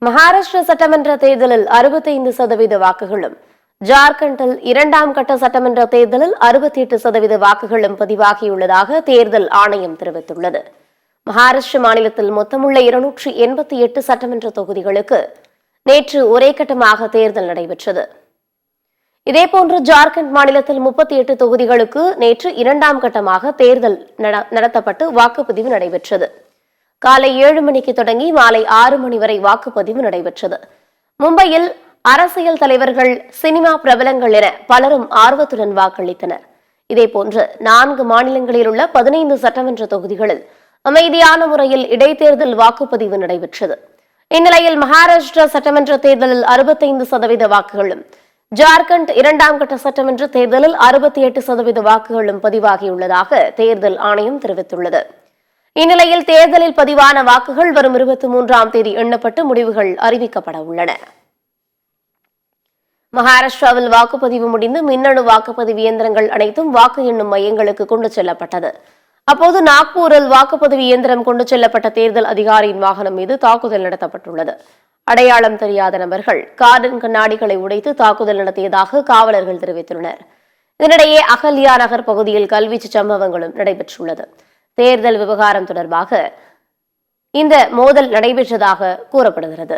மகாராஷ்டிர சட்டமன்ற தேர்தலில் 65% வாக்குகளும், ஜார்க்கண்டில் 2ஆம் கட்ட சட்டமன்ற தேர்தலில் 68% வாக்குகளும் பதிவாகியுள்ளதாக தேர்தல் ஆணையம் தெரிவித்துள்ளது. மகாராஷ்டிர மாநிலத்தில் மொத்தமுள்ள 288 சட்டமன்ற தொகுதிகளுக்கு நேற்று ஒரே கட்டமாக தேர்தல் நடைபெற்றது. இதேபோன்று ஜார்க்கண்ட் மாநிலத்தில் 38 தொகுதிகளுக்கு நேற்று 2ஆம் கட்டமாக தேர்தல் நடத்தப்பட்டு வாக்குப்பதிவு நடைபெற்றது. காலை 7 மணிக்கு தொடங்கி மாலை 6 மணி வரை வாக்குப்பதிவு நடைபெற்றது. மும்பையில் அரசியல் தலைவர்கள், சினிமா பிரபலங்கள் என பலரும் ஆர்வத்துடன் வாக்களித்தனர். இதேபோன்று 4 மாநிலங்களில் உள்ள 15 சட்டமன்ற தொகுதிகளில் அமைதியான முறையில் இடைத்தேர்தல் வாக்குப்பதிவு நடைபெற்றது. இந்நிலையில் மகாராஷ்டிரா சட்டமன்ற தேர்தலில் 65% வாக்குகளும், ஜார்க்கண்ட் 2ஆம் கட்ட சட்டமன்ற தேர்தலில் 68% வாக்குகளும் பதிவாகியுள்ளதாக தேர்தல் ஆணையம் தெரிவித்துள்ளது. இந்நிலையில் தேர்தலில் பதிவான வாக்குகள் வரும் 23ஆம் தேதி எண்ணப்பட்டு முடிவுகள் அறிவிக்கப்பட உள்ளன. மகாராஷ்டிராவில் வாக்குப்பதிவு முடிந்து மின்னணு வாக்குப்பதிவு இயந்திரங்கள் அனைத்தும் வாக்கு எண்ணும் மையங்களுக்கு கொண்டு செல்லப்பட்டது. அப்போது நாக்பூரில் வாக்குப்பதிவு இயந்திரம் கொண்டு செல்லப்பட்ட தேர்தல் அதிகாரியின் வாகனம் மீது தாக்குதல் நடத்தப்பட்டுள்ளது. அடையாளம் தெரியாத நபர்கள் காரின் கண்ணாடிகளை உடைத்து தாக்குதல் நடத்தியதாக காவலர்கள் தெரிவித்துள்ளனர். இதனிடையே அகல்யா நகர் பகுதியில் கல்வீச்சு சம்பவங்களும் நடைபெற்றுள்ளது. தேர்தல் விவகாரம் தொடர்பாக இந்த மோதல் நடைபெற்றதாக கூறப்படுகிறது.